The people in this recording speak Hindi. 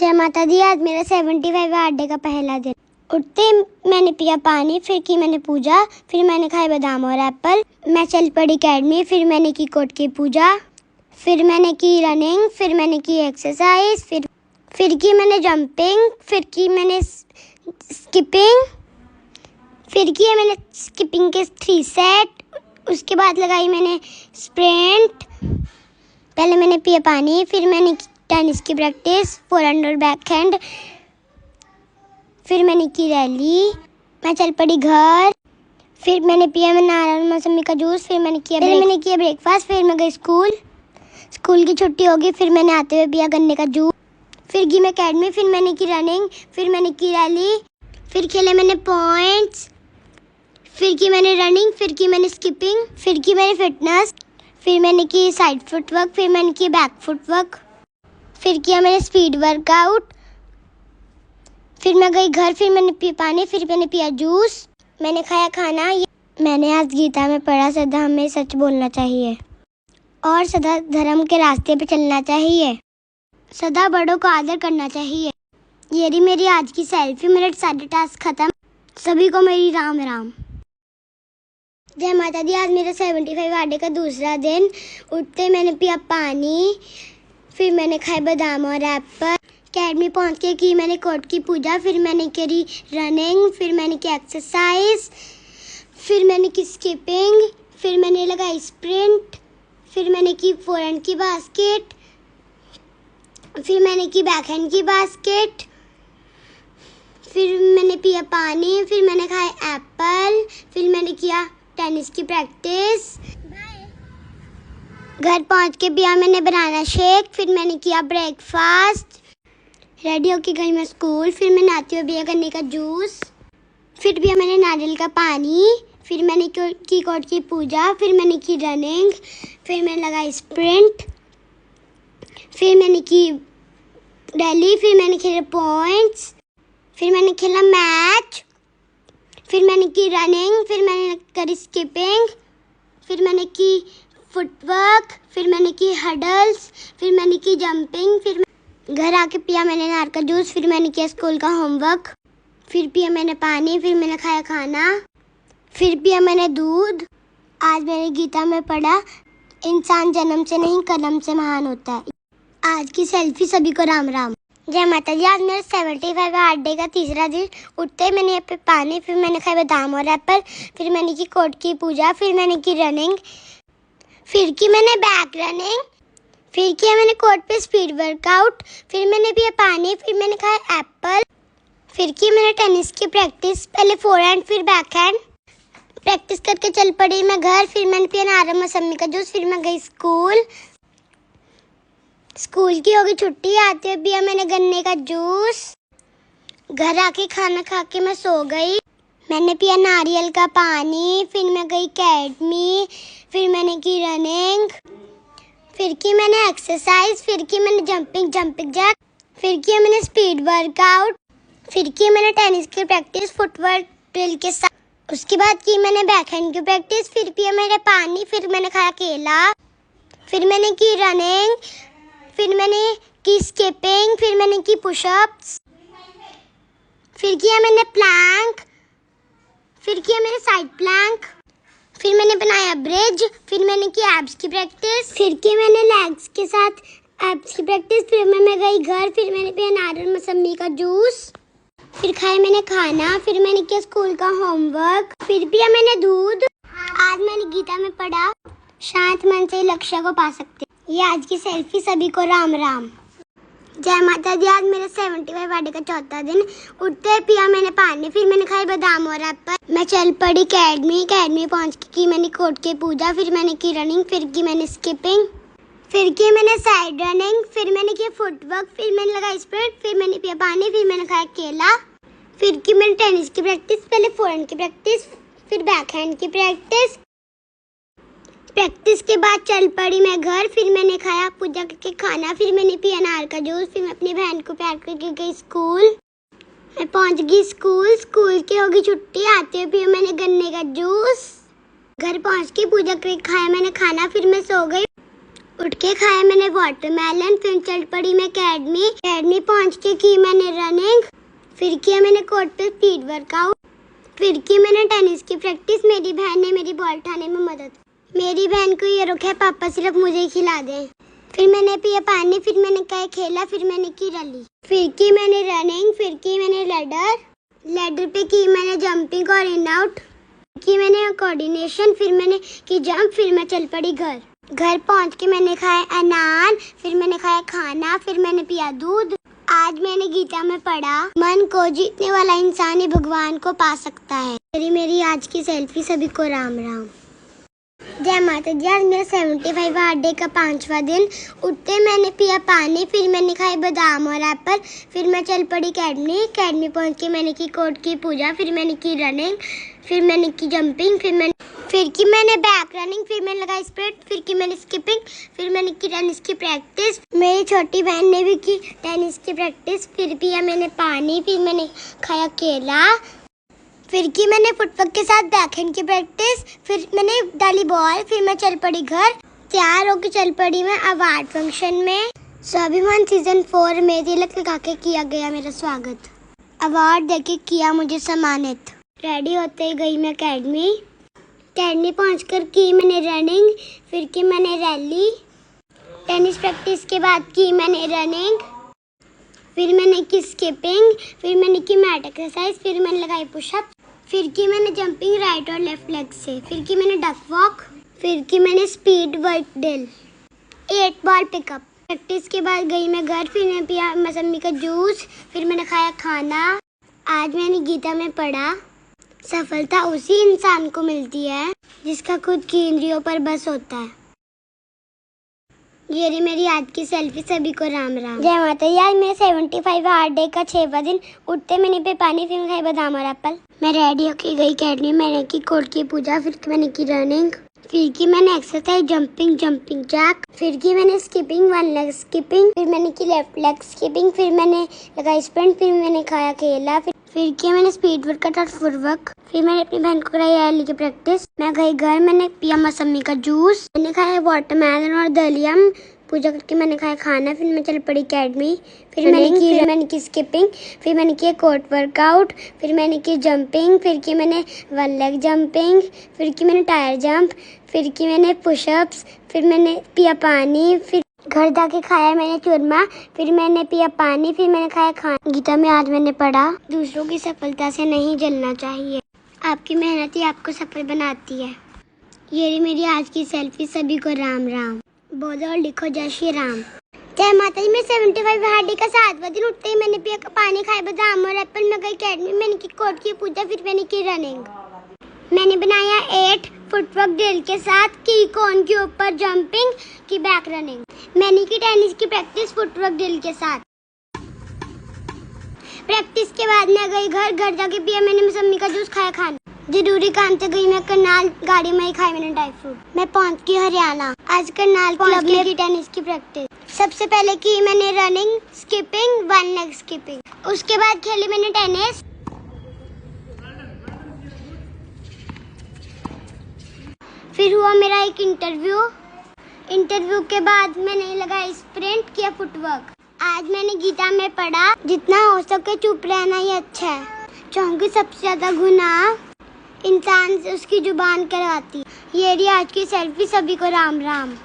जय माता दी। आज मेरा 75 बर्थडे का पहला दिन। उठते मैंने पिया पानी, फिर की मैंने पूजा, फिर मैंने खाए बादाम और एप्पल। मैं चल पड़ी अकेडमी, फिर मैंने की कोर्ट की पूजा, फिर मैंने की रनिंग, फिर मैंने की एक्सरसाइज, फिर की मैंने जंपिंग, फिर की मैंने स्किपिंग, फिर किए मैंने स्किपिंग के 3 सेट। उसके बाद लगाई मैंने स्प्रिंट। पहले मैंने पिया पानी, फिर मैंने टेनिस की प्रैक्टिस, फोरहैंड और बैकहैंड, फिर मैंने की रैली। मैं चल पड़ी घर, फिर मैंने पिया नारंगी मौसमी का जूस, फिर मैंने किया ब्रेकफास्ट, फिर मैं गई स्कूल की छुट्टी होगी, फिर मैंने आते हुए पिया गन्ने का जूस, फिर गई मैं अकेडमी, फिर मैंने की रनिंग, फिर मैंने की रैली, फिर खेले मैंने पॉइंट्स, फिर की मैंने रनिंग, फिर की मैंने स्किपिंग, फिर की मैंने फिटनेस, फिर मैंने की साइड फुटवर्क, फिर मैंने की बैक फुटवर्क, फिर किया मैंने स्पीड वर्कआउट, फिर मैं गई घर, फिर मैंने पिया पानी, फिर मैंने पिया जूस, मैंने खाया खाना। मैंने आज गीता में पढ़ा, सदा हमें सच बोलना चाहिए और सदा धर्म के रास्ते पे चलना चाहिए, सदा बड़ों को आदर करना चाहिए। ये रही मेरी आज की सेल्फी। मेरे सारे टास्क खत्म। सभी को मेरी राम राम। जय माता दी। आज मेरा 75 बर्थडे का दूसरा दिन। उठते मैंने पिया पानी, फिर मैंने खाए बादाम और एप्पल। अकेडमी पहुंच के की मैंने कोर्ट की पूजा, फिर मैंने करी रनिंग, फिर मैंने की एक्सरसाइज, फिर मैंने की स्किपिंग, फिर मैंने लगाई स्प्रिंट, फिर मैंने की फोरहैंड की बास्केट, फिर मैंने की बैकहैंड की बास्केट, फिर मैंने पिया पानी, फिर मैंने खाए एप्पल, फिर मैंने किया टेनिस की प्रैक्टिस। घर पहुंच के पिया मैंने बनाना शेक, फिर मैंने किया ब्रेकफास्ट। रेडी होके गई मैं स्कूल, फिर मैं नहाते हुए पिया गन्ने का जूस, फिर पिया मैंने नारियल का पानी, फिर मैंने की कोर्ट की पूजा, फिर मैंने की रनिंग, फिर मैंने लगाई स्प्रिंट, फिर मैंने की रैली, फिर मैंने खेले पॉइंट्स, फिर मैंने खेला मैच, फिर मैंने की रनिंग, फिर मैंने करी स्किपिंग, फिर मैंने की फुटवर्क, फिर मैंने की हडल्स, फिर मैंने की जंपिंग, फिर घर आके पिया मैंने नार का जूस, फिर मैंने किया स्कूल का होमवर्क, फिर पिया मैंने पानी, फिर मैंने खाया खाना, फिर पिया मैंने दूध। आज मैंने गीता में पढ़ा, इंसान जन्म से नहीं कर्म से महान होता है। आज की सेल्फी। सभी को राम राम। जय माता जी। आज मेरा 75 बर्थडे का तीसरा दिन। उठते मैंने यहाँ पे पानी, फिर मैंने खाया बादाम और एप्पल, फिर मैंने की कोर्ट की पूजा, फिर मैंने की रनिंग, फिर की मैंने बैक रनिंग, फिर किया मैंने कोर्ट पे स्पीड वर्कआउट, फिर मैंने पिया पानी, फिर मैंने खाया एप्पल, फिर की मैंने टेनिस की प्रैक्टिस, पहले फोरहैंड फिर बैकहैंड। प्रैक्टिस करके चल पड़ी मैं घर, फिर मैंने पिया नारंगी मौसमी का जूस, फिर मैं गई स्कूल की होगी छुट्टी। आते हुए पिया मैंने गन्ने का जूस। घर आके खाना खा के मैं सो गई। मैंने पिया नारियल का पानी, फिर मैं गई अकेडमी, फिर मैंने की रनिंग, फिर की मैंने एक्सरसाइज, फिर की मैंने जंपिंग जैक, फिर किया मैंने स्पीड वर्कआउट, फिर की मैंने टेनिस की प्रैक्टिस फुटवर्क ड्रिल के साथ। उसके बाद की मैंने बैकहैंड की प्रैक्टिस, फिर पिया मैंने पानी, फिर मैंने खाया केला, फिर मैंने की रनिंग, फिर मैंने की स्किपिंग, फिर मैंने की पुशअप्स, फिर किया मैंने प्लैंक, फिर किया मैंने साइड प्लैंक, फिर मैंने बनाया ब्रिज, फिर मैंने की एब्स की प्रैक्टिस, फिर की मैंने लेग्स के साथ एब्स की प्रैक्टिस, फिर मैं गई घर, फिर मैंने पिया नारंगी मौसमी का जूस, फिर खाया मैंने खाना, फिर मैंने किया स्कूल का होमवर्क, फिर पिया मैंने दूध। आज मैंने गीता में पढ़ा, शांत मन से लक्ष्य को पा सकते। ये आज की सेल्फी। सभी को राम राम। जय माता दी। आज मेरा 75 बर्थडे का चौथा दिन। उठते पिया मैंने पानी, फिर मैंने खाए बादाम और एप्पल। मैं चल पड़ी अकेडमी पहुंच के की मैंने कोर्ट की पूजा, फिर मैंने की रनिंग, फिर की मैंने स्किपिंग, फिर की मैंने साइड रनिंग, फिर मैंने किया फुटवर्क, फिर मैंने लगाई स्प्रिंट, फिर मैंने पिया पानी, फिर मैंने खाया केला, फिर की मैंने टेनिस की प्रैक्टिस, पहले फोरहैंड की प्रैक्टिस, फिर बैकहैंड की प्रैक्टिस के बाद चल पड़ी मैं घर, फिर मैंने खाया पूजा करके खाना, फिर मैंने पिया अनार का जूस, फिर मैं अपनी बहन को प्यार करके गई स्कूल। मैं पहुंच गई स्कूल की होगी छुट्टी। आते हुए पिया मैंने गन्ने का जूस। घर पहुंच के पूजा करके खाया मैंने खाना, फिर मैं सो गई। उठ के खाया मैंने वाटरमेलन, फिर चल पड़ी मैं अकेडमी पहुंच के की मैंने रनिंग, फिर किया मैंने कोर्ट पे स्पीड वर्कआउट, फिर की मैंने टेनिस की प्रैक्टिस। मेरी बहन ने मेरी बॉल उठाने में मदद। मेरी बहन को ये रुक है पापा सिर्फ मुझे ही खिला दें। फिर मैंने पिया पानी, फिर मैंने कहा खेला, फिर मैंने की रैली, फिर की मैंने रनिंग, फिर की मैंने लैडर पे की मैंने जंपिंग और इन आउट, की मैंने कोऑर्डिनेशन, फिर मैंने की जंप, फिर मैं चल पड़ी घर पहुंच के मैंने खाया अनार, फिर मैंने खाया खाना, फिर मैंने पिया दूध। आज मैंने गीता में पढ़ा, मन को जीतने वाला इंसान ही भगवान को पा सकता है। मेरी आज की सेल्फी सभी को राम राम। जय माता दी। आज मेरा 75 हार्ड डे का 5वां दिन। उठते मैंने पिया पानी, फिर मैंने खाए बादाम और एप्पल, फिर मैं चल पड़ी अकेडमी पहुंच के मैंने की कोर्ट की पूजा, फिर मैंने की रनिंग, फिर मैंने की जंपिंग, फिर की मैंने बैक रनिंग, फिर मैंने लगाई स्प्रिंट, फिर की मैंने स्किपिंग, फिर मैंने की टेनिस की प्रैक्टिस। मेरी छोटी बहन ने भी की टेनिस की प्रैक्टिस। फिर पिया मैंने पानी, फिर मैंने खाया केला, फिर की मैंने फुटवर्क के साथ बैकहैंड की प्रैक्टिस, फिर मैंने डाली बॉल, फिर मैं चल पड़ी घर। तैयार होकर चल पड़ी मैं अवार्ड फंक्शन में। स्वाभिमान सीजन 4 में तिलक लगा के किया गया मेरा स्वागत। अवार्ड देके किया मुझे सम्मानित। रेडी होते ही गई मैं अकेडमी पहुंचकर की मैंने रनिंग, फिर की मैंने रैली, टेनिस प्रैक्टिस के बाद की मैंने रनिंग, फिर मैंने की स्किपिंग, फिर मैंने की मैट एक्सरसाइज, फिर मैंने लगाई पुशअप, फिर की मैंने जंपिंग राइट और लेफ्ट लेग से, फिर की मैंने डक वॉक, फिर की मैंने speed work drill, 8 ball pickup. Practice के बाद गई मैं घर, फिर मैंने पिया मौसमी का जूस, फिर मैंने खाया खाना। आज मैंने गीता में पढ़ा, सफलता उसी इंसान को मिलती है जिसका खुद की इंद्रियों पर बस होता है। ये रही मेरी आज की सेल्फी, सभी को राम राम। जय माता दी। आज मेरा 75 हार्ड डे का 6वां दिन। उठते मैंने पे पानी, फिर खाई बादाम और एप्पल। मैं रेडी होके गई अकेडमी, मैंने की कोर्ट की पूजा, फिर मैंने की रनिंग, फिर की मैंने एक्सरसाइज जंपिंग जैक, फिर की मैंने स्किपिंग 1 लेग स्किपिंग, फिर मैंने की लेफ्ट लेग स्किपिंग, फिर मैंने लगाई स्प्रिंट, फिर मैंने खाया केला, फिर किया मैंने स्पीड वर्कआउट और फुटवर्क, फिर मैंने अपनी बहन को कराई रैली की प्रैक्टिस। मैं गई घर, मैंने पिया मौसमी का जूस, मैंने खाया वाटरमेलन और दलियम, पूजा करके मैंने खाया खाना, फिर मैं चल पड़ी अकेडमी, फिर मैंने की स्किपिंग, फिर मैंने किया कोर्ट वर्कआउट, फिर मैंने की जंपिंग, फिर की मैंने 1 लेग जंपिंग, फिर की मैंने टायर जंप, फिर की मैंने पुशअप्स, फिर मैंने पिया पानी, फिर घर जाके खाया मैंने चूरमा, फिर मैंने पिया पानी, फिर मैंने खाया खाना। गीता में आज मैंने पढ़ा, दूसरों की सफलता से नहीं जलना चाहिए, आपकी मेहनत ही आपको सफल बनाती है। ये रही मेरी आज की सेल्फी, सभी को राम राम। बोलो और लिखो जय श्री राम। जय माता दी। मैं 75 हार्ड डे का 7वां दिन। उठते ही मैंने पिया पानी, खाया बादाम और एप्पल, में गई अकेडमी, मैंने की कोर्ट की पूजा, फिर मैंने की रनिंग, मैंने बनाया 8 फुटवर्क ड्रिल के साथ, की कोन के ऊपर जंपिंग, की बैक रनिंग, मैंने की टेनिस की प्रैक्टिस फुटवर्क ड्रिल के साथ। प्रैक्टिस के बाद मैं गई घर जाके पिया मैंने मौसमी का जूस, खाया खाना। जरूरी काम से गई मैं करनाल, गाड़ी में ही खाई मैंने ड्राई फ्रूट। मैं पहुंच गई हरियाणा। आज करनाल क्लब में की टेनिस की प्रैक्टिस। सबसे पहले की मैंने रनिंग, स्किपिंग, 1 लेग स्किपिंग, उसके बाद खेली मैंने टेनिस, फिर हुआ मेरा एक इंटरव्यू के बाद मैंने लगाई स्प्रिंट, किया फुटवर्क। आज मैंने गीता में पढ़ा, जितना हो सके चुप रहना ही अच्छा है, क्योंकि सबसे ज्यादा गुनाह इंसान से उसकी जुबान करवाती। ये रही आज की सेल्फी, सभी को राम राम।